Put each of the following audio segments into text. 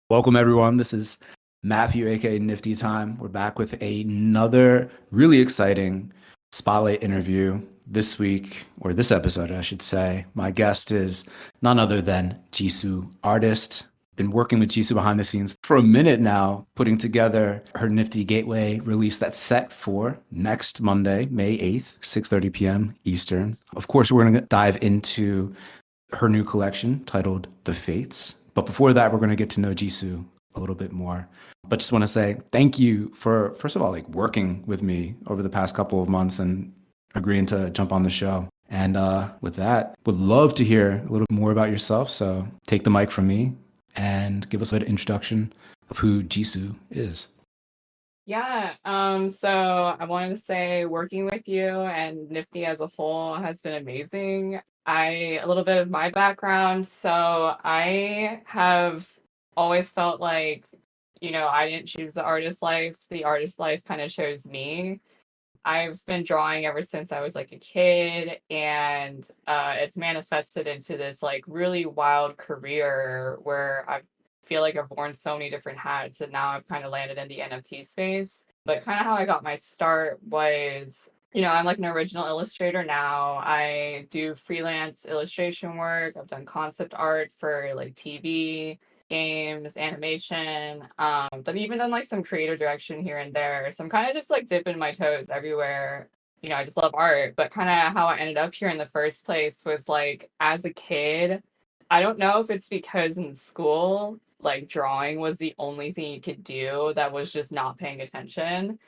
Welcome, everyone. This is Matthew, aka Nifty Time. We're back with another really exciting spotlight interview this week, or this episode, I should say. My guest is none other than JisuArtist. Been working with Jisu behind the scenes for a minute now, putting together her Nifty Gateway release that's set for next Monday, May 8th, 6:30 p.m. Eastern. Of course, we're going to dive into her new collection titled The Fates. But before that, we're going to get to know Jisu a little bit more. But just want to say thank you for, first of all, like working with me over the past couple of months and agreeing to jump on the show. And with that, would love to hear a little more about yourself. So take the mic from me and give us an introduction of who Jisu is. So I wanted to say working with you and Nifty as a whole has been amazing. A little bit of my background. So I have always felt like, I didn't choose the artist life kind of chose me. I've been drawing ever since I was like a kid, and it's manifested into this like really wild career where I feel like I've worn so many different hats, and now I've kind of landed in the NFT space. But kind of how I got my start was, I'm like an original illustrator now. I do freelance illustration work. I've done concept art for like TV, games, animation. But I've even done like some creative direction here and there. So I'm kind of just like dipping my toes everywhere. I just love art. But kind of how I ended up here in the first place was like as a kid, I don't know if it's because in school, like drawing was the only thing you could do that was just not paying attention.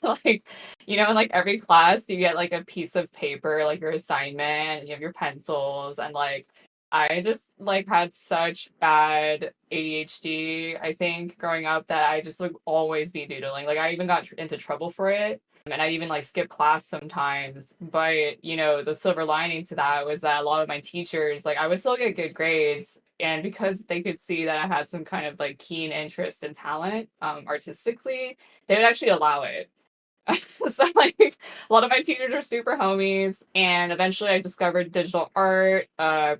Like, in like every class you get like a piece of paper, like your assignment, and you have your pencils, and like I just like had such bad ADHD, I think, growing up that I just would always be doodling. Like I even got into trouble for it. And I even like skip class sometimes. But, the silver lining to that was that a lot of my teachers, like I would still get good grades. And because they could see that I had some kind of like keen interest and talent artistically, they would actually allow it. So like a lot of my teachers are super homies, and eventually I discovered digital art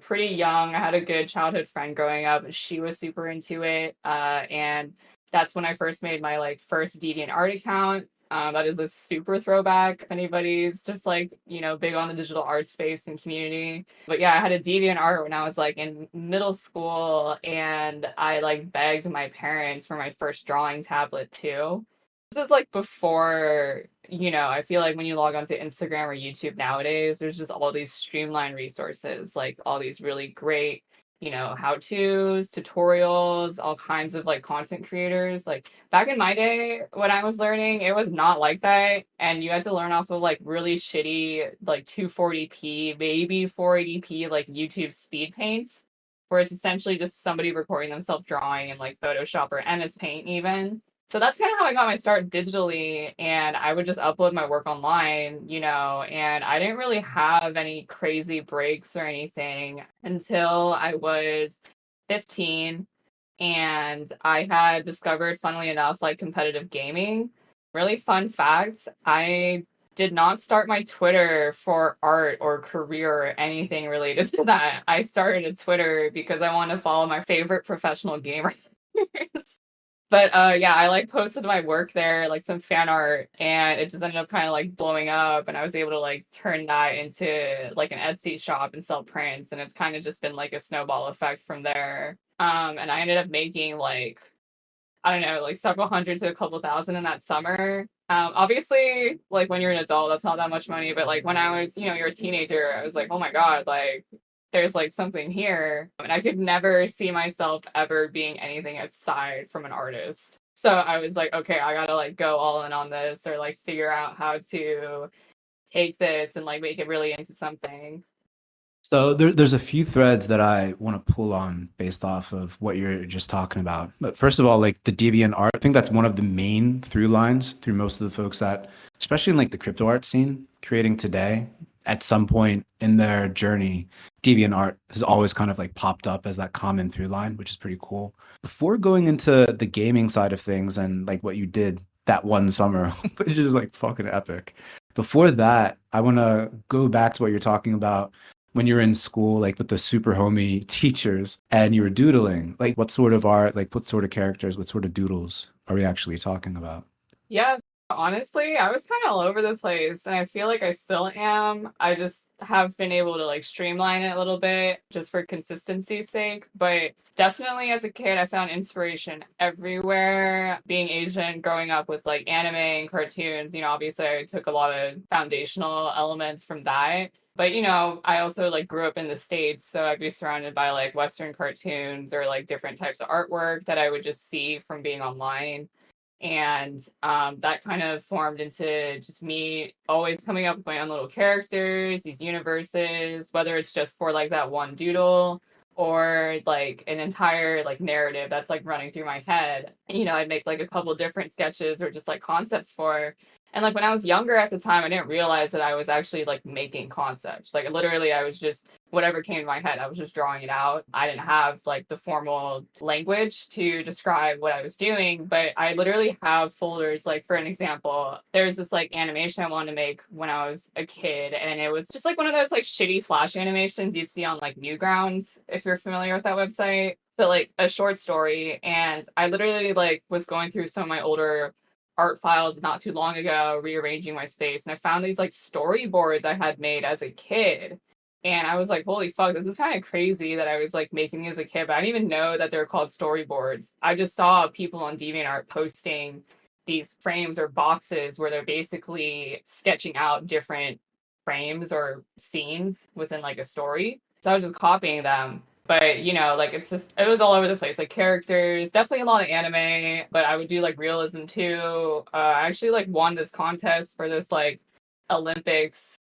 pretty young. I had a good childhood friend growing up, and she was super into it, and that's when I first made my like first art account. That is a super throwback if anybody's just like big on the digital art space and community. But yeah, I had a art when I was like in middle school, and I like begged my parents for my first drawing tablet too. This is like before, I feel like when you log onto Instagram or YouTube nowadays, there's just all these streamlined resources, like all these really great, how-tos, tutorials, all kinds of like content creators. Like back in my day when I was learning, it was not like that. And you had to learn off of like really shitty, like 240p, maybe 480p, like YouTube speed paints, where it's essentially just somebody recording themselves drawing in like Photoshop or MS Paint even. So that's kind of how I got my start digitally, and I would just upload my work online, and I didn't really have any crazy breaks or anything until I was 15, and I had discovered, funnily enough, like competitive gaming. Really fun fact, I did not start my Twitter for art or career or anything related to that. I started a Twitter because I wanted to follow my favorite professional gamers. But yeah, I like posted my work there, like some fan art, and it just ended up kind of like blowing up, and I was able to like turn that into like an Etsy shop and sell prints, and it's kind of just been like a snowball effect from there. And I ended up making like, I don't know, like several hundred to a couple thousand in that summer. Obviously, like when you're an adult, that's not that much money, but like when I was, you're a teenager, I was like, oh my God, like there's like something here. And I could never see myself ever being anything aside from an artist. So I was like, okay, I gotta like go all in on this, or like figure out how to take this and like make it really into something. So there's a few threads that I want to pull on based off of what you're just talking about. But first of all, like the deviant art, I think that's one of the main through lines through most of the folks that, especially in like the crypto art scene, creating today, at some point in their journey, deviant art has always kind of like popped up as that common through line, which is pretty cool. Before going into the gaming side of things and like what you did that one summer, which is like fucking epic. Before that, I want to go back to what you're talking about when you're in school, like with the super homie teachers and you were doodling? Like what sort of art, like what sort of characters, what sort of doodles are we actually talking about? Yeah, honestly, I was kind of all over the place, and I feel like I still am. I just have been able to like streamline it a little bit just for consistency's sake. But definitely as a kid, I found inspiration everywhere. Being Asian, growing up with like anime and cartoons, obviously I took a lot of foundational elements from that. But I also like grew up in the States, so I'd be surrounded by like Western cartoons or like different types of artwork that I would just see from being online. And that kind of formed into just me always coming up with my own little characters, these universes, whether it's just for like that one doodle or like an entire like narrative that's like running through my head. I'd make like a couple different sketches or just like concepts for. And like when I was younger at the time, I didn't realize that I was actually like making concepts. Like literally, I was just whatever came to my head, I was just drawing it out. I didn't have like the formal language to describe what I was doing, but I literally have folders. Like, for an example, there's this like animation I wanted to make when I was a kid, and it was just like one of those like shitty flash animations you'd see on like Newgrounds, if you're familiar with that website, but like a short story. And I literally like was going through some of my older art files not too long ago, rearranging my space, and I found these like storyboards I had made as a kid. And I was like, holy fuck, this is kind of crazy that I was like making these as a kid, but I didn't even know that they're called storyboards. I just saw people on DeviantArt posting these frames or boxes where they're basically sketching out different frames or scenes within like a story. So I was just copying them. But like it was all over the place. Like characters, definitely a lot of anime, but I would do like realism too. I actually like won this contest for this like Olympics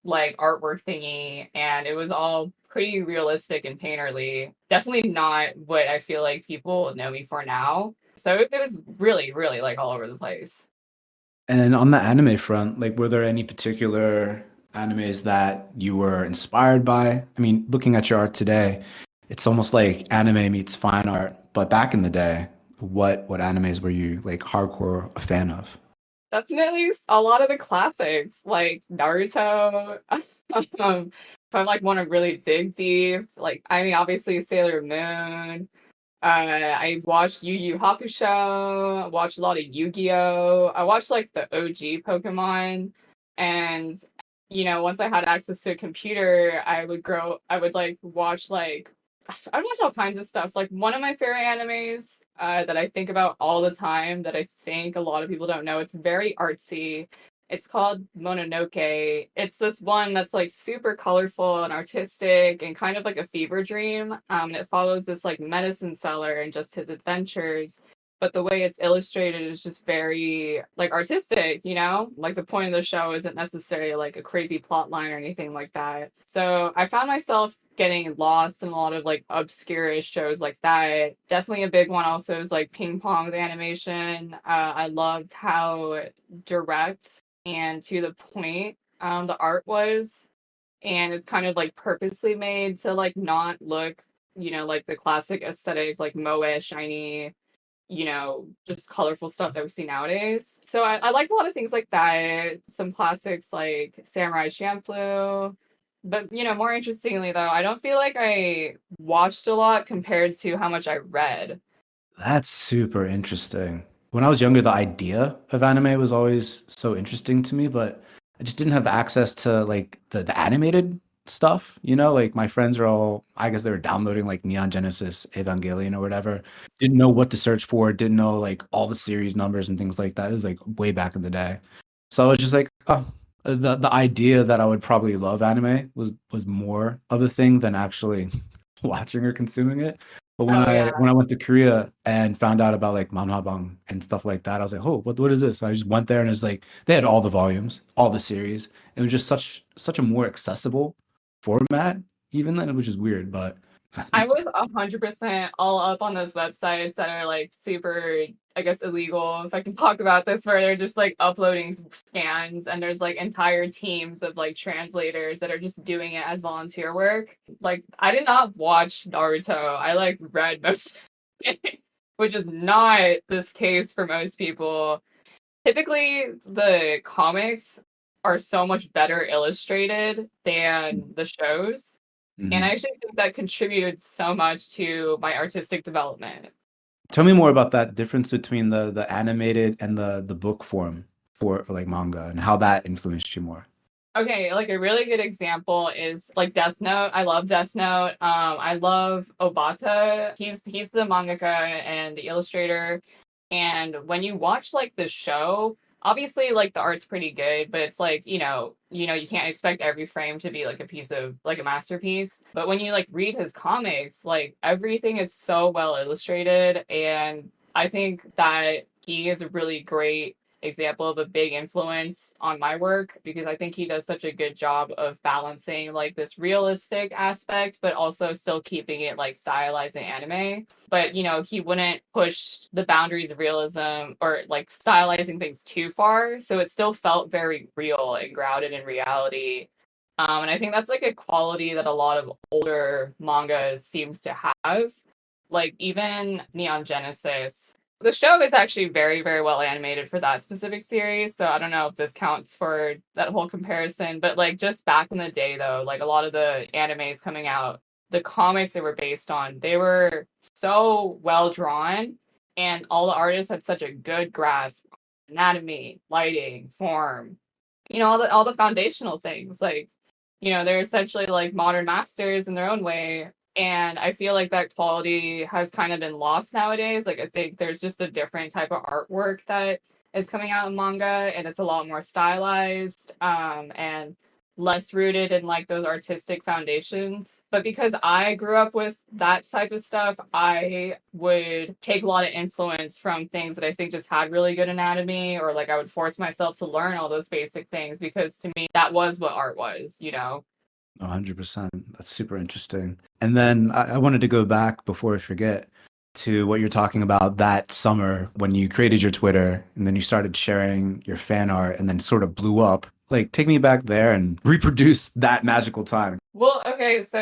like artwork thingy, and it was all pretty realistic and painterly. Definitely not what I feel like people know me for now. So it was really, really like all over the place. And then on the anime front, like were there any particular animes that you were inspired by? I mean, looking at your art today, it's almost like anime meets fine art. But back in the day, what animes were you like hardcore a fan of? Definitely a lot of the classics like Naruto. If I like want to really dig deep, like I mean, obviously Sailor Moon. I watched Yu Yu Hakusho. I watched a lot of Yu-Gi-Oh. I watched like the OG Pokemon, and once I had access to a computer, I would like watch like I'd watch all kinds of stuff. Like one of my favorite animes that I think about all the time that I think a lot of people don't know. It's very artsy. It's called Mononoke. It's this one that's like super colorful and artistic and kind of like a fever dream. And it follows this like medicine seller and just his adventures. But the way it's illustrated is just very like artistic, Like the point of the show isn't necessarily like a crazy plot line or anything like that. So I found myself getting lost in a lot of like obscure shows like that. Definitely a big one also is like Ping Pong the animation. I loved how direct and to the point the art was, and it's kind of like purposely made to like not look like the classic aesthetic like moe shiny, just colorful stuff that we see nowadays. So I like a lot of things like that. Some classics like Samurai Champloo. But more interestingly though, I don't feel like I watched a lot compared to how much I read. That's super interesting. When I was younger, the idea of anime was always so interesting to me, but I just didn't have access to like the animated stuff, Like my friends are all, I guess they were downloading like Neon Genesis Evangelion or whatever. Didn't know what to search for, didn't know like all the series numbers and things like that. It was like way back in the day. So I was just like, oh, the idea that I would probably love anime was more of a thing than actually watching or consuming it. But when Oh I yeah. when I went to Korea and found out about like manhwabang and stuff like that, I was like, oh, what is this? And I just went there and it's like they had all the volumes, all the series. It was just such a more accessible format, even then, which is weird, but I was 100% all up on those websites that are like super, I guess, illegal. If I can talk about this, where they're just like uploading scans, and there's like entire teams of like translators that are just doing it as volunteer work. Like, I did not watch Naruto. I like read most of it, which is not this case for most people. Typically, the comics are so much better illustrated than the shows. And I Mhm. actually think that contributed so much to my artistic development. Tell me more about that difference between the animated and the book form for like manga and how that influenced you more. Okay, like a really good example is like Death Note. I love Death Note. I love Obata. He's the mangaka and the illustrator. And when you watch like the show, obviously like the art's pretty good, but it's like, you can't expect every frame to be like a piece of like a masterpiece. But when you like read his comics, like everything is so well illustrated, and I think that he is a really great example of a big influence on my work because I think he does such a good job of balancing like this realistic aspect, but also still keeping it like stylized in anime. But he wouldn't push the boundaries of realism or like stylizing things too far. So it still felt very real and grounded in reality. And I think that's like a quality that a lot of older mangas seems to have. Like even Neon Genesis, the show is actually very, very well animated for that specific series. So I don't know if this counts for that whole comparison. But like just back in the day, though, like a lot of the animes coming out, the comics they were based on, they were so well drawn, and all the artists had such a good grasp on anatomy, lighting, form, all the foundational things. Like, they're essentially like modern masters in their own way, and I feel like that quality has kind of been lost nowadays. Like I think there's just a different type of artwork that is coming out in manga, and it's a lot more stylized, and less rooted in like those artistic foundations. But because I grew up with that type of stuff, I would take a lot of influence from things that I think just had really good anatomy, or like I would force myself to learn all those basic things because to me that was what art was. 100%. That's super interesting. And then I wanted to go back before I forget to what you're talking about that summer when you created your Twitter and then you started sharing your fan art and then sort of blew up. Like, take me back there and reproduce that magical time. Well, okay, so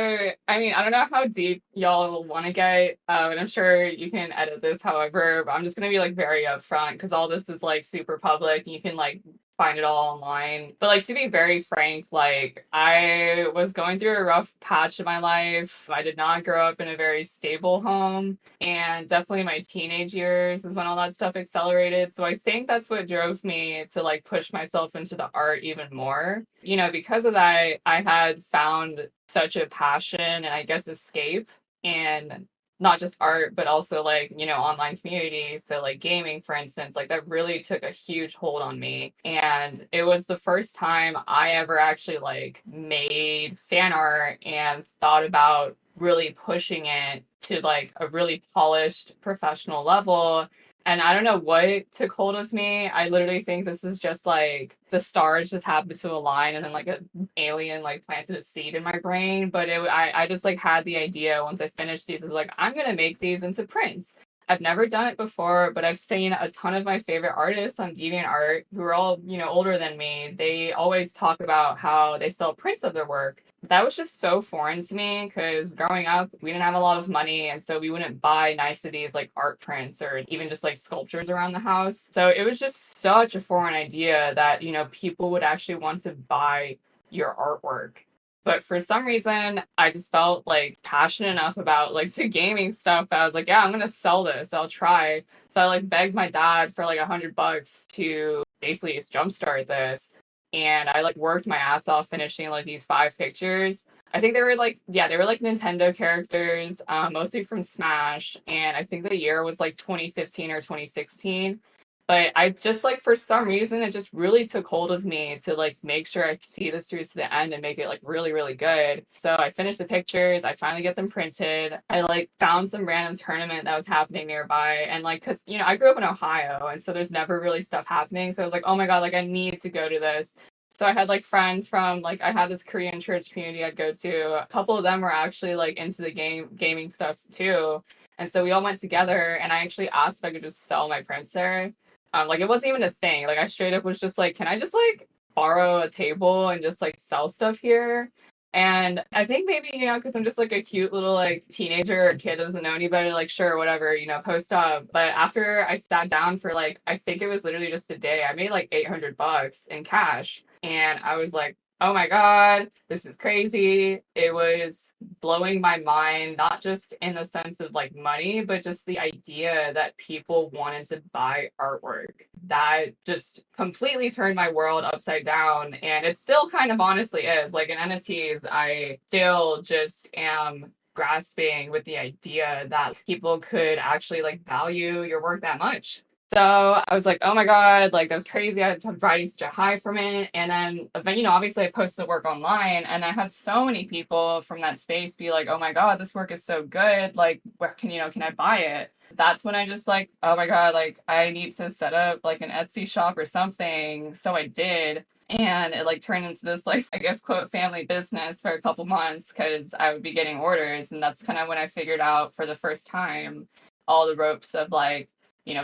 I mean, I don't know how deep y'all want to get, and I'm sure you can edit this however, but I'm just gonna be like very upfront because all this is like super public and you can like find it all online. But like to be very frank, like I was going through a rough patch of my life. I did not grow up in a very stable home, and definitely my teenage years is when all that stuff accelerated. So I think that's what drove me to like push myself into the art even more. Because of that, I had found such a passion and I guess escape in not just art, but also like, online communities. So, like gaming, for instance, like that really took a huge hold on me. And it was the first time I ever actually like made fan art and thought about really pushing it to like a really polished professional level. And I don't know what took hold of me. I literally think this is just like the stars just happened to align, and then like an alien like planted a seed in my brain. But I just like had the idea once I finished these. Is like I'm gonna make these into prints. I've never done it before, but I've seen a ton of my favorite artists on DeviantArt who are all older than me. They always talk about how they sell prints of their work. That was just so foreign to me because growing up, we didn't have a lot of money. And so we wouldn't buy niceties like art prints or even just like sculptures around the house. So it was just such a foreign idea that, people would actually want to buy your artwork. But for some reason, I just felt like passionate enough about like the gaming stuff that I was like, yeah, I'm gonna sell this. I'll try. So I like begged my dad for like $100 to basically just jumpstart this, and I like worked my ass off finishing like these 5 pictures. I think they were like, yeah, they were like Nintendo characters, mostly from Smash, and I think the year was like 2015 or 2016. But I just like for some reason it just really took hold of me to like make sure I see this through to the end and make it like really, really good. So I finished the pictures, I finally get them printed. I like found some random tournament that was happening nearby, and like because I grew up in Ohio, and so there's never really stuff happening. So I was like, oh my god, like I need to go to this. So I had like friends from like I had this Korean church community I'd go to. A couple of them were actually like into the gaming stuff too. And so we all went together, and I actually asked if I could just sell my prints there. Like it wasn't even a thing. Like I straight up was just like, can I just like borrow a table and just like sell stuff here? And I think maybe, because I'm just like a cute little like teenager or kid doesn't know any better, like sure, whatever, post up. But after I sat down for like, I think it was literally just a day, I made like $800 in cash. And I was like, oh my God, this is crazy. It was blowing my mind, not just in the sense of like money, but just the idea that people wanted to buy artwork. That just completely turned my world upside down. And it still kind of honestly is. Like in NFTs, I still just am grasping with the idea that people could actually like value your work that much. So I was like, oh my God, like that was crazy. I had riding such a high from it. And then, obviously I posted the work online and I had so many people from that space be like, oh my God, this work is so good. Like, where can I buy it? That's when I just like, oh my God, like I need to set up like an Etsy shop or something. So I did. And it like turned into this like, I guess, quote, family business for a couple months because I would be getting orders. And that's kind of when I figured out for the first time all the ropes of like,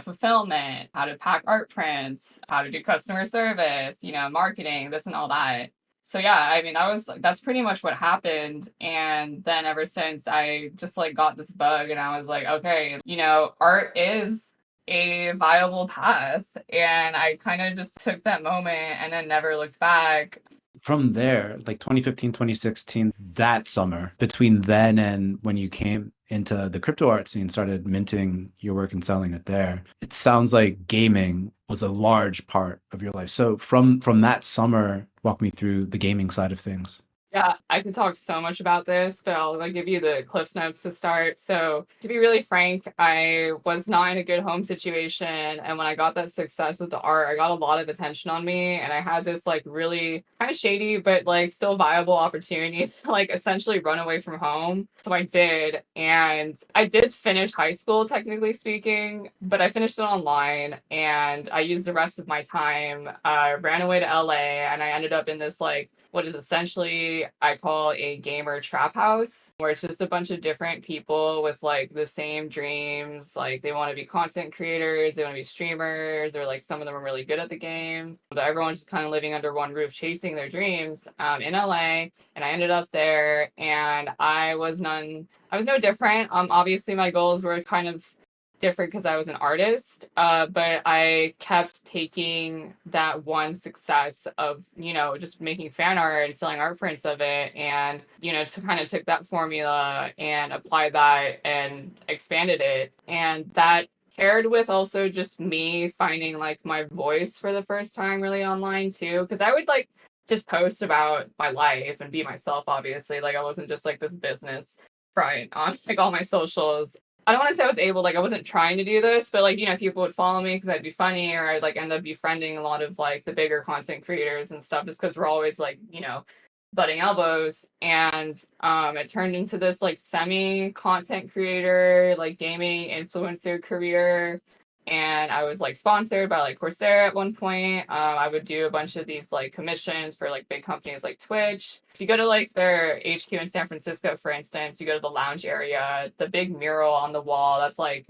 fulfillment, how to pack art prints, how to do customer service, marketing, this and all that. So yeah, I mean, that's pretty much what happened. And then ever since I just like got this bug and I was like, okay, art is a viable path. And I kind of just took that moment and then never looked back. From there, like 2015, 2016, that summer, between then and when you came into the crypto art scene, started minting your work and selling it there, it sounds like gaming was a large part of your life. So from that summer, walk me through the gaming side of things. Yeah, I could talk so much about this, but I'll give you the cliff notes to start. So, to be really frank, I was not in a good home situation. And when I got that success with the art, I got a lot of attention on me. And I had this like really kind of shady, but like still viable opportunity to like essentially run away from home. So I did. And I did finish high school, technically speaking, but I finished it online and I used the rest of my time, ran away to LA, and I ended up in this like what is essentially I call a gamer trap house, where it's just a bunch of different people with like the same dreams. Like they want to be content creators, they want to be streamers, or like some of them are really good at the game. But everyone's just kind of living under one roof, chasing their dreams in LA. And I ended up there, and I was no different. Obviously my goals were kind of different because I was an artist, but I kept taking that one success of, just making fan art and selling art prints of it, and, to kind of took that formula and applied that and expanded it. And that paired with also just me finding like my voice for the first time really online too, because I would like just post about my life and be myself, obviously. Like I wasn't just like this business front on like all my socials. I don't want to say I was able, like I wasn't trying to do this, but like, people would follow me because I'd be funny, or I'd like end up befriending a lot of like the bigger content creators and stuff just because we're always like, butting elbows. And it turned into this like semi content creator, like gaming influencer career. And I was like sponsored by like Coursera at one point. I would do a bunch of these like commissions for like big companies like Twitch. If you go to like their HQ in San Francisco, for instance, you go to the lounge area, the big mural on the wall,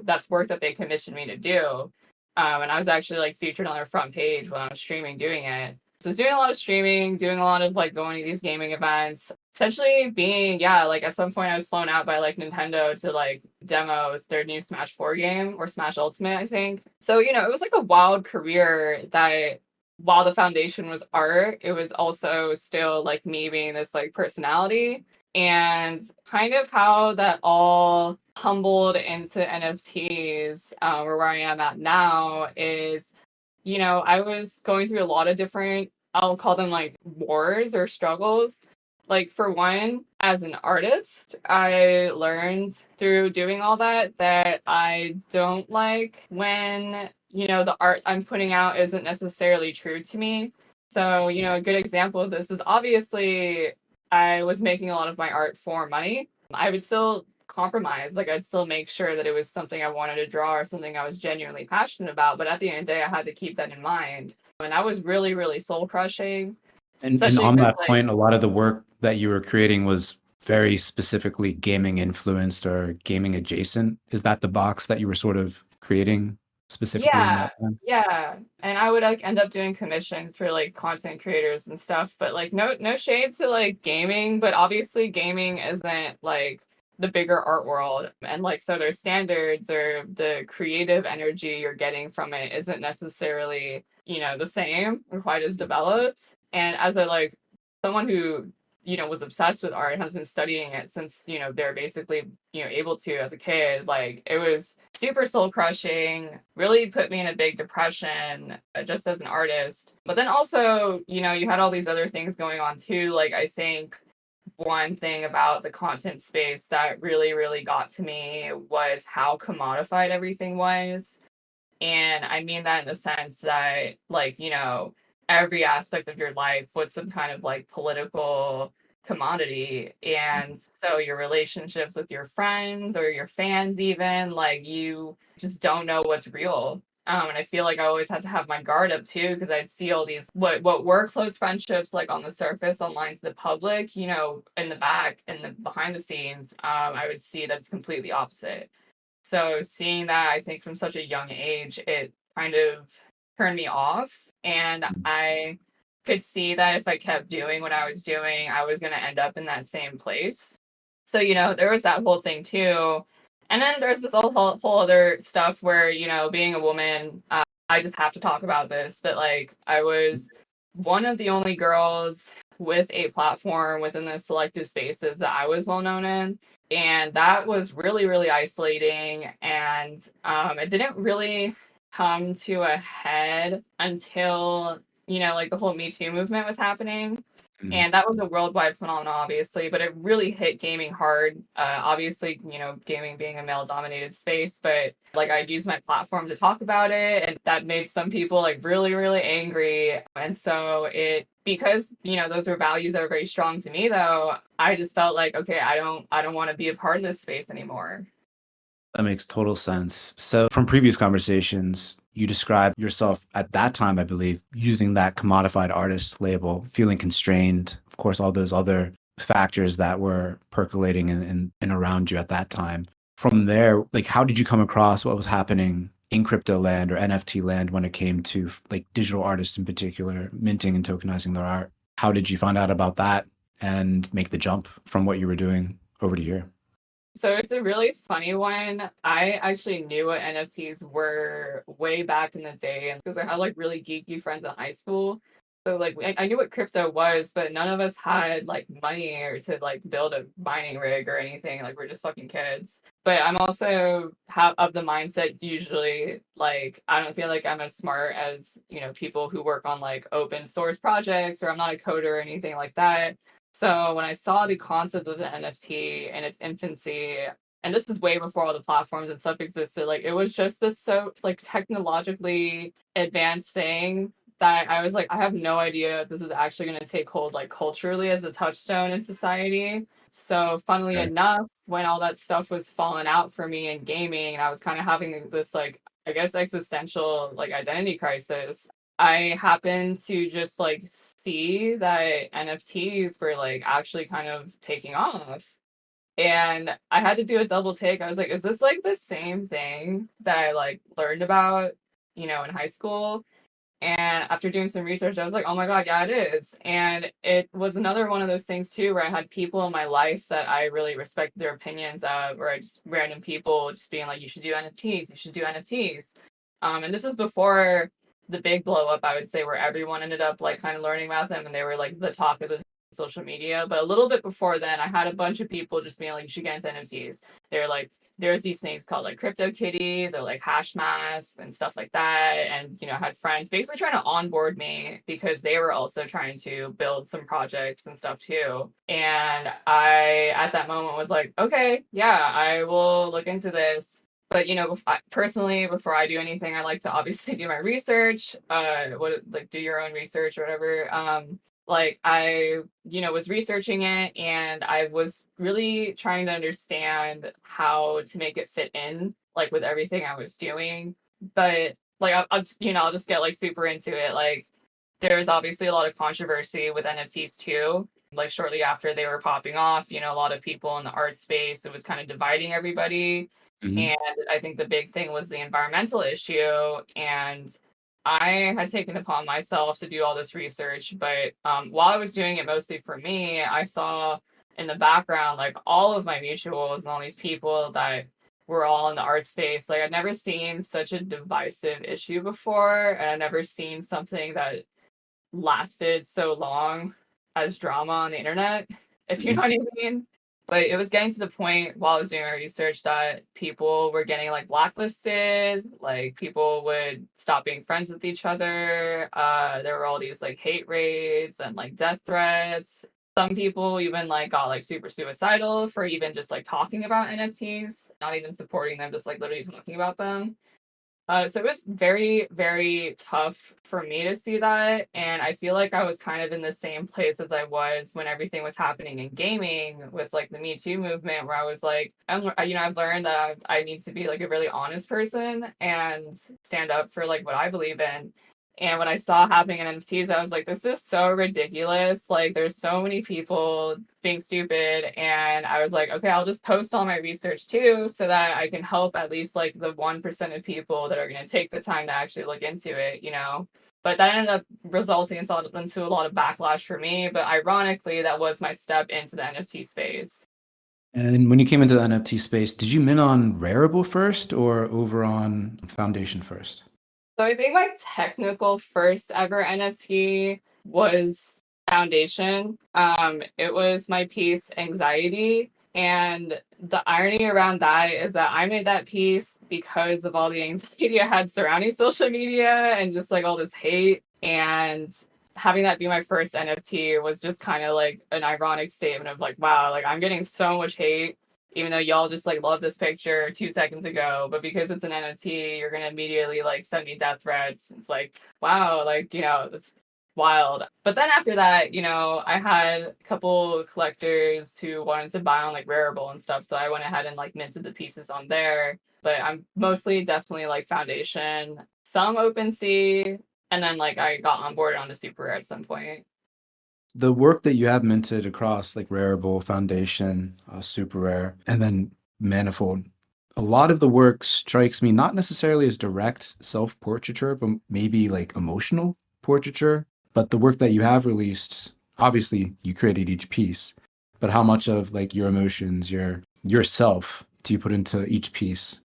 that's work that they commissioned me to do. And I was actually like featured on their front page when I was streaming doing it. So I was doing a lot of streaming, doing a lot of like going to these gaming events, essentially being, yeah, like at some point I was flown out by like Nintendo to like demo their new Smash 4 game, or Smash Ultimate, I think. So, it was like a wild career that while the foundation was art, it was also still like me being this like personality. And kind of how that all humbled into NFTs, or where I am at now, is I was going through a lot of different, I'll call them like wars or struggles. Like, for one, as an artist, I learned through doing all that I don't like when, the art I'm putting out isn't necessarily true to me. So, a good example of this is obviously I was making a lot of my art for money. I would still compromise. Like I'd still make sure that it was something I wanted to draw or something I was genuinely passionate about. But at the end of the day, I had to keep that in mind. And that was really, really soul crushing. And Especially on because that like, point, a lot of the work that you were creating was very specifically gaming influenced or gaming adjacent. Is that the box that you were sort of creating specifically in yeah, that time? yeah. And I would like end up doing commissions for like content creators and stuff. But like no shade to like gaming, but obviously gaming isn't like the bigger art world. And like so their standards or the creative energy you're getting from it isn't necessarily, the same or quite as developed. And as I like someone who, was obsessed with art and has been studying it since, they're basically, able to as a kid, like it was super soul crushing, really put me in a big depression just as an artist. But then also, you had all these other things going on too. Like, I think one thing about the content space that really, really got to me was how commodified everything was. And I mean that in the sense that, like, every aspect of your life was some kind of like political commodity. And so your relationships with your friends or your fans, even, like, you just don't know what's real. And I feel like I always had to have my guard up too, because I'd see all these what were close friendships like on the surface, online to the public, in the back and the behind the scenes, I would see that it's completely opposite. So seeing that, I think from such a young age, it kind of turned me off. And I could see that if I kept doing what I was doing, I was going to end up in that same place. So, there was that whole thing too. And then there's this whole other stuff where, being a woman, I just have to talk about this, but like I was one of the only girls with a platform within the selective spaces that I was well known in. And that was really, really isolating. And it didn't really come to a head until, like the whole Me Too movement was happening. Mhm. And that was a worldwide phenomenon, obviously, but it really hit gaming hard. Obviously, gaming being a male dominated space, but like I'd use my platform to talk about it, and that made some people like really, really angry. And so because those were values that were very strong to me, though, I just felt like, okay, I don't want to be a part of this space anymore. That makes total sense. So, from previous conversations, you described yourself at that time, I believe, using that commodified artist label, feeling constrained. Of course, all those other factors that were percolating and around you at that time. From there, like, how did you come across what was happening in crypto land or NFT land when it came to like digital artists in particular, minting and tokenizing their art? How did you find out about that and make the jump from what you were doing over to here? So it's a really funny one. I actually knew what NFTs were way back in the day, and because I had like really geeky friends in high school. So like I knew what crypto was, but none of us had like money or to like build a mining rig or anything. Like we're just fucking kids. But I'm also of the mindset usually, like I don't feel like I'm as smart as, people who work on like open source projects, or I'm not a coder or anything like that. So when I saw the concept of the NFT in its infancy, and this is way before all the platforms and stuff existed, like it was just this so like technologically advanced thing that I was like, I have no idea if this is actually going to take hold like culturally as a touchstone in society. So funnily Okay. enough, when all that stuff was falling out for me in gaming, and I was kind of having this like, I guess, existential like identity crisis, I happened to just like see that NFTs were like actually kind of taking off. And I had to do a double take. I was like, is this like the same thing that I like learned about, in high school? And after doing some research, I was like, oh my God, yeah, it is. And it was another one of those things too, where I had people in my life that I really respect their opinions of, or I just random people just being like, you should do NFTs, you should do NFTs. And this was before the big blow up, I would say, where everyone ended up like kind of learning about them and they were like the talk of the social media. But a little bit before then, I had a bunch of people just being like, you should get into NFTs. They're like, there's these things called like crypto kitties or like hash masks and stuff like that. And, I had friends basically trying to onboard me because they were also trying to build some projects and stuff too. And I, at that moment, was like, okay, yeah, I will look into this. But personally, before I do anything, I like to obviously do my research. Like do your own research or whatever. Like I, was researching it, and I was really trying to understand how to make it fit in, like with everything I was doing. But like I'll just get like super into it. Like there's obviously a lot of controversy with NFTs too. Like shortly after they were popping off, a lot of people in the art space, it was kind of dividing everybody. Mhm. And I think the big thing was the environmental issue. And I had taken upon myself to do all this research, but while I was doing it mostly for me, I saw in the background like all of my mutuals and all these people that were all in the art space. Like I'd never seen such a divisive issue before, and I'd never seen something that lasted so long. as drama on the internet, if you know what I mean. But it was getting to the point while I was doing my research that people were getting like blacklisted, like people would stop being friends with each other. There were all these like hate raids and like death threats. Some people even like got like super suicidal for even just like talking about NFTs, not even supporting them, just like literally talking about them. So it was very, very tough for me to see that. And I feel like I was kind of in the same place as I was when everything was happening in gaming with like the Me Too movement, where I was like, I've learned that I need to be like a really honest person and stand up for like what I believe in. And when I saw happening in NFTs, I was like, this is so ridiculous. Like, there's so many people being stupid. And I was like, okay, I'll just post all my research too, so that I can help at least like the 1% of people that are going to take the time to actually look into it, you know? But that ended up resulting into a lot of backlash for me. But ironically, that was my step into the NFT space. And when you came into the NFT space, did you mint on Rarible first or over on Foundation first? So I think my technical first ever NFT was Foundation. It was my piece Anxiety. And the irony around that is that I made that piece because of all the anxiety I had surrounding social media and just like all this hate. And having that be my first NFT was just kind of like an ironic statement of like, wow, like I'm getting so much hate even though y'all just like love this picture 2 seconds ago, but because it's an NFT, you're gonna immediately like send me death threats. It's like, wow, like, it's wild. But then after that, I had a couple collectors who wanted to buy on like Rarible and stuff. So I went ahead and like minted the pieces on there. But I'm mostly definitely like Foundation, some OpenSea, and then like I got onboarded onto Super Rare at some point. The work that you have minted across like Rarible, Foundation, Super Rare, and then Manifold, a lot of the work strikes me not necessarily as direct self-portraiture, but maybe like emotional portraiture. But the work that you have released, obviously you created each piece, but how much of like your emotions, yourself do you put into each piece?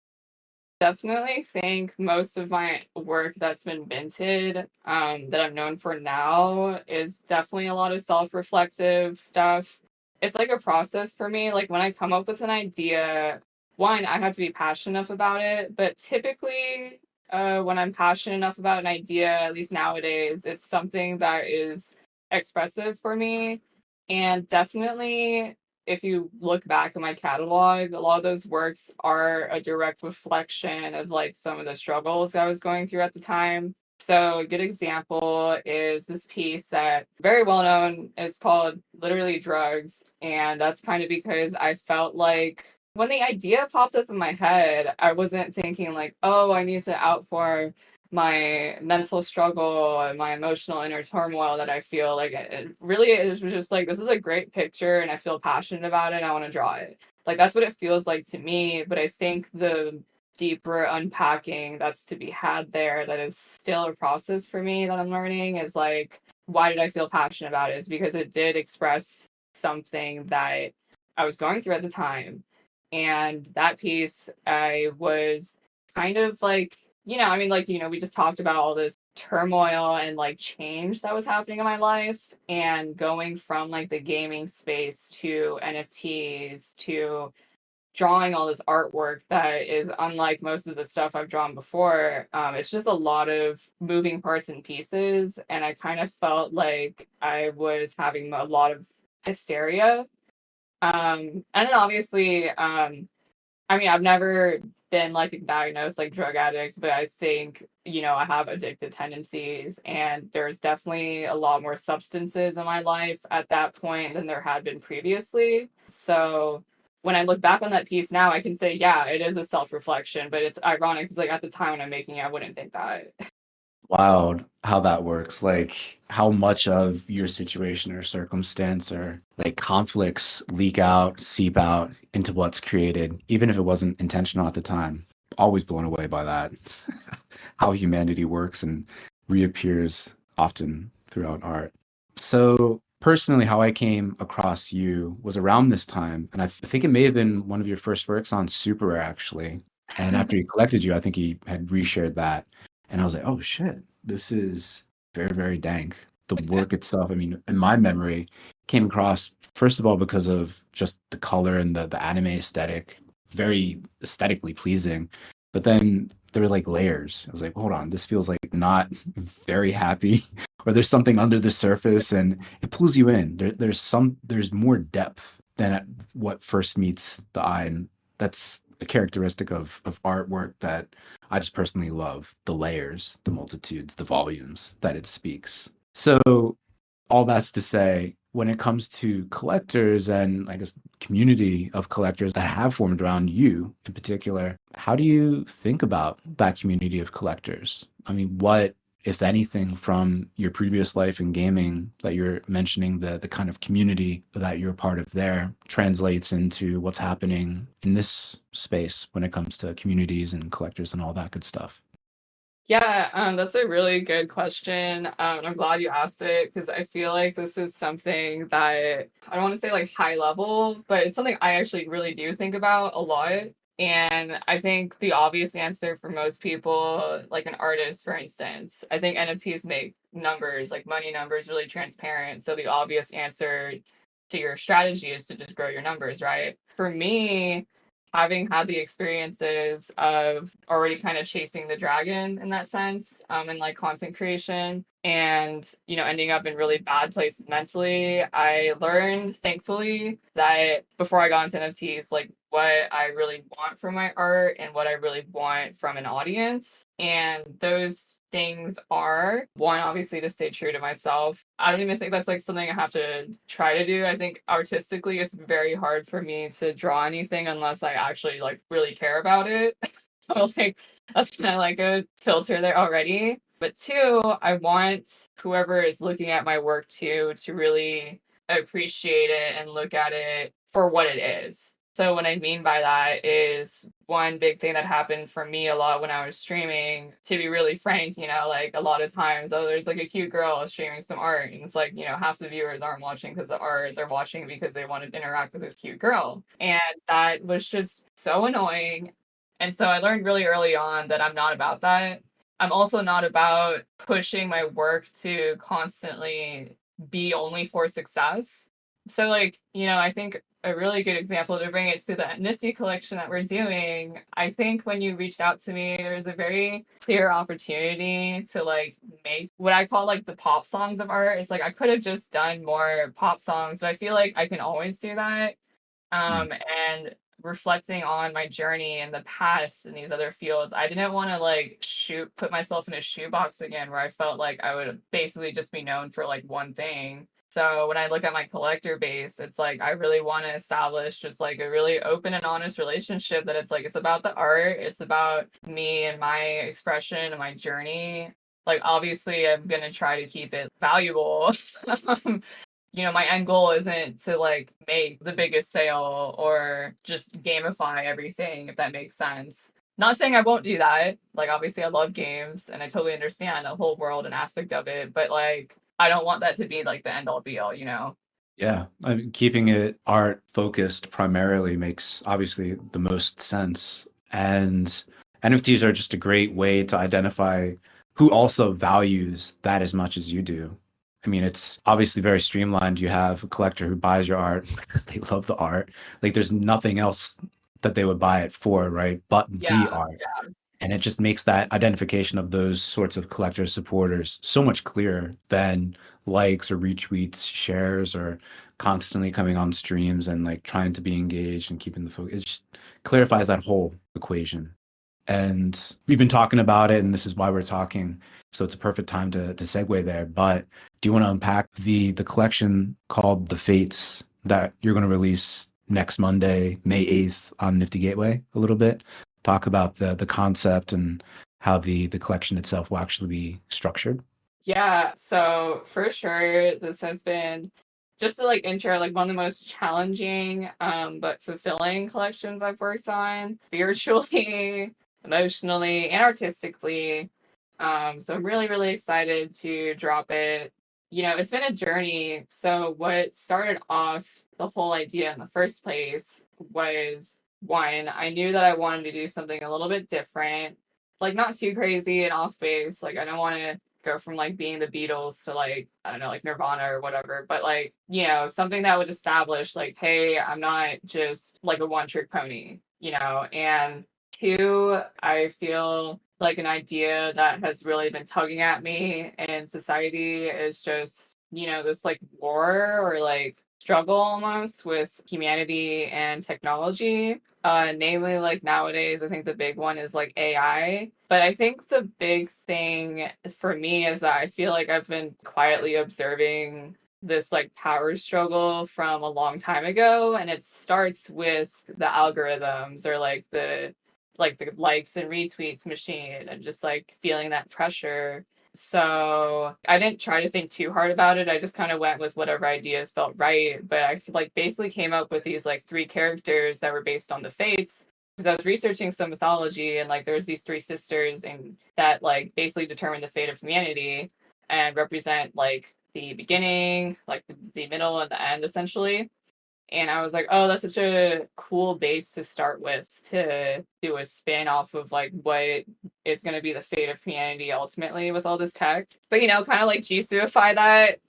Definitely think most of my work that's been minted, that I'm known for now, is definitely a lot of self-reflective stuff. It's like a process for me. Like when I come up with an idea, one, I have to be passionate enough about it. But typically, when I'm passionate enough about an idea, at least nowadays, it's something that is expressive for me. And definitely if you look back at my catalog, a lot of those works are a direct reflection of like some of the struggles I was going through at the time. So a good example is this piece that very well known. It's called literally Drugs. And that's kind of because I felt like when the idea popped up in my head, I wasn't thinking like, oh, I need to outpour my mental struggle and my emotional inner turmoil that I feel like it really is just like this is a great picture and I feel passionate about it. I want to draw it. Like that's what it feels like to me. But I think the deeper unpacking that's to be had there that is still a process for me that I'm learning is like why did I feel passionate about it? Is because it did express something that I was going through at the time. And that piece I was kind of like I mean, like, we just talked about all this turmoil and like change that was happening in my life and going from like the gaming space to NFTs to drawing all this artwork that is unlike most of the stuff I've drawn before. It's just a lot of moving parts and pieces. And I kind of felt like I was having a lot of hysteria. And then obviously, I mean, I've never been like a diagnosed like drug addict, but I think, I have addictive tendencies and there's definitely a lot more substances in my life at that point than there had been previously. So when I look back on that piece now, I can say, yeah, it is a self-reflection, but it's ironic because like at the time when I'm making it, I wouldn't think that. Wild how that works. Like how much of your situation or circumstance or like conflicts leak out, seep out into what's created, even if it wasn't intentional at the time. Always blown away by that. How humanity works and reappears often throughout art. So personally, how I came across you was around this time, and I think it may have been one of your first works on Super Rare actually. And after he collected you, I think he had reshared that. And I was like, oh shit, this is very, very dank. the work itself, I mean, in my memory, came across first of all because of just the color and the anime aesthetic, very aesthetically pleasing. But then there were like layers. I was like, hold on, this feels like not very happy, or there's something under the surface, and it pulls you in. There's more depth than at what first meets the eye, and that's a characteristic of artwork that I just personally love: the layers, the multitudes, the volumes that it speaks. So all that's to say, when it comes to collectors and I guess community of collectors that have formed around you in particular, how do you think about that community of collectors? I mean, what, if anything, from your previous life in gaming that you're mentioning, the kind of community that you're part of there translates into what's happening in this space when it comes to communities and collectors and all that good stuff? Yeah, that's a really good question. I'm glad you asked it because I feel like this is something that I don't want to say like high level, but it's something I actually really do think about a lot. And I think the obvious answer for most people, like an artist, for instance, I think NFTs make numbers, like money numbers, really transparent. So the obvious answer to your strategy is to just grow your numbers, right? For me, having had the experiences of already kind of chasing the dragon in that sense, in like content creation and ending up in really bad places mentally, I learned thankfully that before I got into NFTs, like what I really want from my art and what I really want from an audience. And those things are one, obviously, to stay true to myself. I don't even think that's like something I have to try to do. I think artistically, it's very hard for me to draw anything unless I actually like really care about it. So like that's kind of like a filter there already. But two, I want whoever is looking at my work to really appreciate it and look at it for what it is. So what I mean by that is one big thing that happened for me a lot when I was streaming, to be really frank, like a lot of times, oh, there's like a cute girl streaming some art. And it's like, half the viewers aren't watching because of the art. They're watching because they want to interact with this cute girl. And that was just so annoying. And so I learned really early on that I'm not about that. I'm also not about pushing my work to constantly be only for success. So, like, I think a really good example to bring it to the Nifty collection that we're doing, I think when you reached out to me, there was a very clear opportunity to like make what I call like the pop songs of art. It's like I could have just done more pop songs, but I feel like I can always do that. Mm. And reflecting on my journey in the past in these other fields, I didn't want to like put myself in a shoebox again where I felt like I would basically just be known for like one thing. So when I look at my collector base, it's like I really want to establish just like a really open and honest relationship that it's like it's about the art, it's about me and my expression and my journey. Like obviously I'm gonna try to keep it valuable. My end goal isn't to like make the biggest sale or just gamify everything, if that makes sense. Not saying I won't do that. Like, obviously, I love games and I totally understand the whole world and aspect of it, but like, I don't want that to be like the end all be all. Yeah, I mean, keeping it art focused primarily makes obviously the most sense. And NFTs are just a great way to identify who also values that as much as you do. I mean, it's obviously very streamlined. You have a collector who buys your art because they love the art. Like, there's nothing else that they would buy it for, right? But Yeah, the art. And it just makes that identification of those sorts of collector supporters so much clearer than likes or retweets, shares, or constantly coming on streams and like trying to be engaged and keeping the focus. It just clarifies that whole equation. And we've been talking about it, and this is why we're talking. So it's a perfect time to segue there. But do you want to unpack the collection called The Fates that you're going to release next Monday, May 8th on Nifty Gateway a little bit? Talk about the concept and how the collection itself will actually be structured. Yeah, so for sure, this has been just to like intro, like one of the most challenging but fulfilling collections I've worked on spiritually, emotionally, and artistically. So I'm really, really excited to drop it. It's been a journey. So what started off the whole idea in the first place was one, I knew that I wanted to do something a little bit different, like not too crazy and off base. Like I don't want to go from like being the Beatles to like, I don't know, like Nirvana or whatever, but like, something that would establish like, hey, I'm not just like a one trick pony, and two, I feel like an idea that has really been tugging at me in society is just, this like war or like struggle almost with humanity and technology. Namely, like nowadays, I think the big one is like AI. But I think the big thing for me is that I feel like I've been quietly observing this like power struggle from a long time ago, and it starts with the algorithms or like the likes and retweets machine and just like feeling that pressure. So I didn't try to think too hard about it. I just kind of went with whatever ideas felt right. But I like basically came up with these like three characters that were based on the fates because I was researching some mythology and like there's these three sisters and that like basically determine the fate of humanity and represent like the beginning, like the middle and the end essentially. And I was like, oh, that's such a cool base to start with to do a spin off of like what is going to be the fate of humanity ultimately with all this tech. But, kind of like Jisuify that.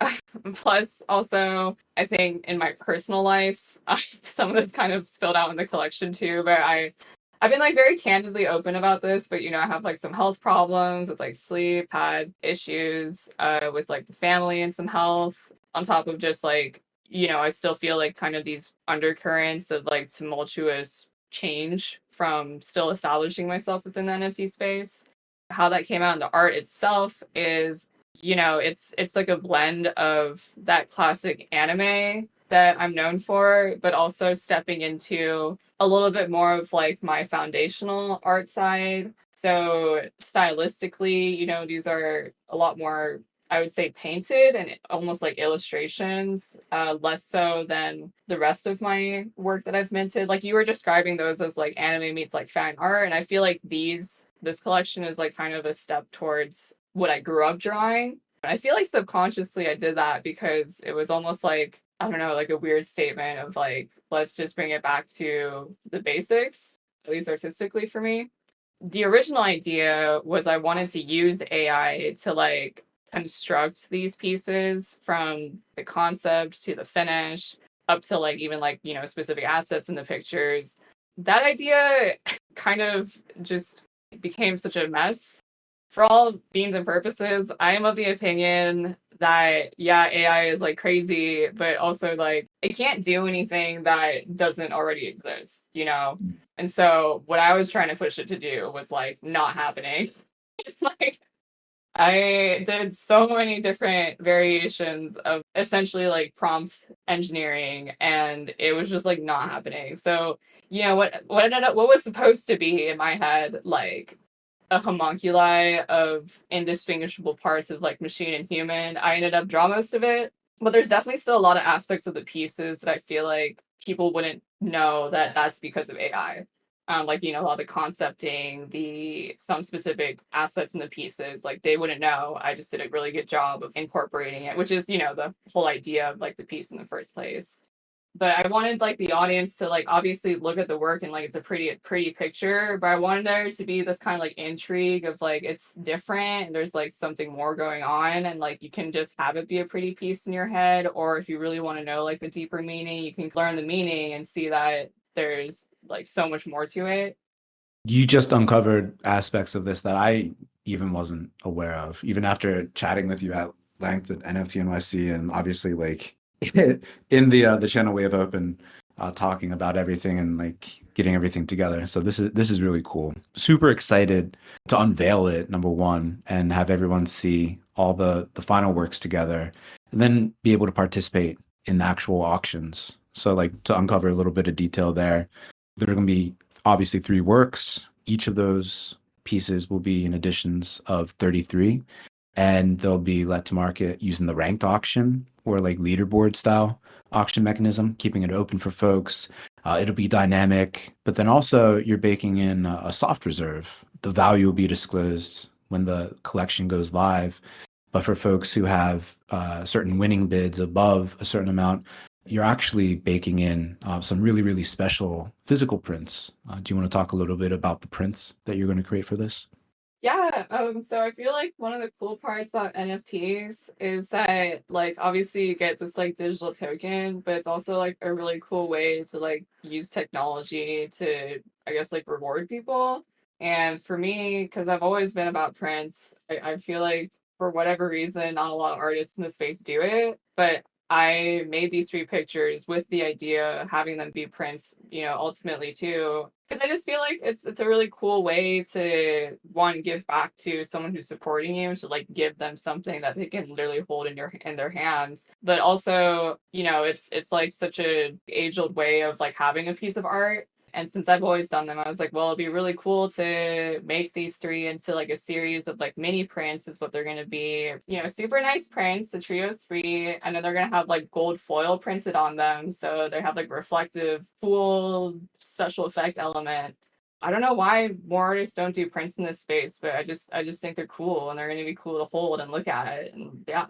Plus, also, I think in my personal life, some of this kind of spilled out in the collection too. But I've been like very candidly open about this, but I have like some health problems with like sleep, had issues with like the family and some health on top of just like I still feel like kind of these undercurrents of like tumultuous change from still establishing myself within the NFT space. How that came out in the art itself is, it's like a blend of that classic anime that I'm known for, but also stepping into a little bit more of like my foundational art side. So stylistically, these are a lot more, I would say, painted and almost like illustrations, less so than the rest of my work that I've minted. Like you were describing those as like anime meets like fan art, and I feel like this collection is like kind of a step towards what I grew up drawing. I feel like subconsciously I did that because it was almost like, I don't know, like a weird statement of like, let's just bring it back to the basics, at least artistically for me. The original idea was I wanted to use AI to like construct these pieces from the concept to the finish up to like even like specific assets in the pictures. That idea kind of just became such a mess. For all beans and purposes, I am of the opinion that AI is like crazy, but also like it can't do anything that doesn't already exist. And so what I was trying to push it to do was like not happening. It's like I did so many different variations of essentially like prompt engineering and it was just like not happening. So, what was supposed to be in my head like a homunculi of indistinguishable parts of like machine and human, I ended up draw most of it. But there's definitely still a lot of aspects of the pieces that I feel like people wouldn't know that that's because of AI. Like a lot of the concepting, some specific assets in the pieces, like they wouldn't know. I just did a really good job of incorporating it, which is the whole idea of like the piece in the first place. But I wanted like the audience to like obviously look at the work and like it's a pretty picture, but I wanted there to be this kind of like intrigue of like it's different and there's like something more going on and like you can just have it be a pretty piece in your head, or if you really want to know like the deeper meaning, you can learn the meaning and see that there's like so much more to it. You just uncovered aspects of this that I even wasn't aware of, even after chatting with you at length at NFT NYC and obviously like in the channel we have open, talking about everything and like getting everything together. So this is really cool. Super excited to unveil it, number one, and have everyone see all the final works together, and then be able to participate in the actual auctions. So like to uncover a little bit of detail there, there are going to be obviously 3 works. Each of those pieces will be in editions of 33, and they'll be let to market using the ranked auction or like leaderboard style auction mechanism, keeping it open for folks. It'll be dynamic, but then also you're baking in a soft reserve. The value will be disclosed when the collection goes live. But for folks who have certain winning bids above a certain amount, you're actually baking in some really, really special physical prints. Do you want to talk a little bit about the prints that you're going to create for this? Yeah, so I feel like one of the cool parts about NFTs is that like obviously you get this like digital token, but it's also like a really cool way to like use technology to I guess like reward people. And for me, because I've always been about prints, I feel like for whatever reason, not a lot of artists in the space do it, but I made these three pictures with the idea of having them be prints, ultimately too. Because I just feel like it's a really cool way to one give back to someone who's supporting you, to like give them something that they can literally hold in their hands. But also, it's like such a age old way of like having a piece of art. And since I've always done them, I was like, well, it'd be really cool to make these three into like a series of like mini prints, is what they're going to be. Super nice prints, the trio of three. And then they're going to have like gold foil printed on them. So they have like reflective, cool special effect element. I don't know why more artists don't do prints in this space, but I just think they're cool and they're going to be cool to hold and look at it. And yeah.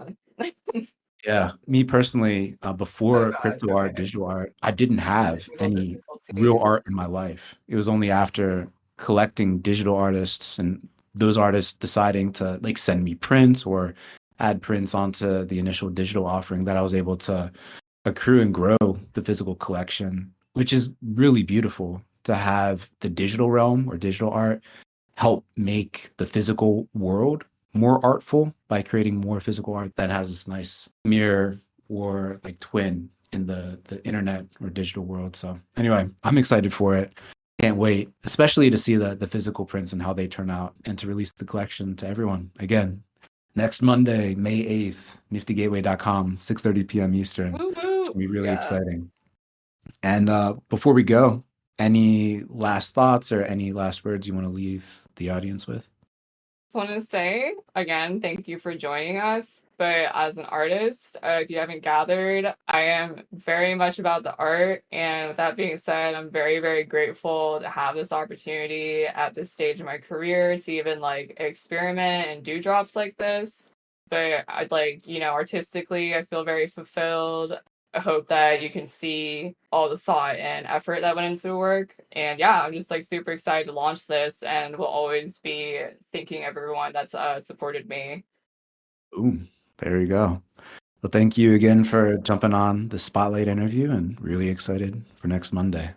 Yeah, me personally, Oh before gosh, crypto art, okay. digital art, I didn't have Technical any real difficulties. art in my life. It was only after collecting digital artists and those artists deciding to like send me prints or add prints onto the initial digital offering that I was able to accrue and grow the physical collection, which is really beautiful to have the digital realm or digital art help make the physical world more artful by creating more physical art that has this nice mirror or like twin in the internet or digital world. So anyway, I'm excited for it. Can't wait, especially to see the physical prints and how they turn out and to release the collection to everyone. Again, next Monday, May 8th, niftygateway.com, 6:30 p.m. Eastern. Woo It's woo. gonna be really Yeah. exciting. And before we go, any last thoughts or any last words you want to leave the audience with? Just want to say again, thank you for joining us. But as an artist, if you haven't gathered, I am very much about the art. And with that being said, I'm very, very grateful to have this opportunity at this stage of my career to even like experiment and do drops like this. But I'd like, artistically, I feel very fulfilled. I hope that you can see all the thought and effort that went into the work. And yeah, I'm just like super excited to launch this and will always be thanking everyone that's supported me. Boom. There you go. Well, thank you again for jumping on the spotlight interview and really excited for next Monday.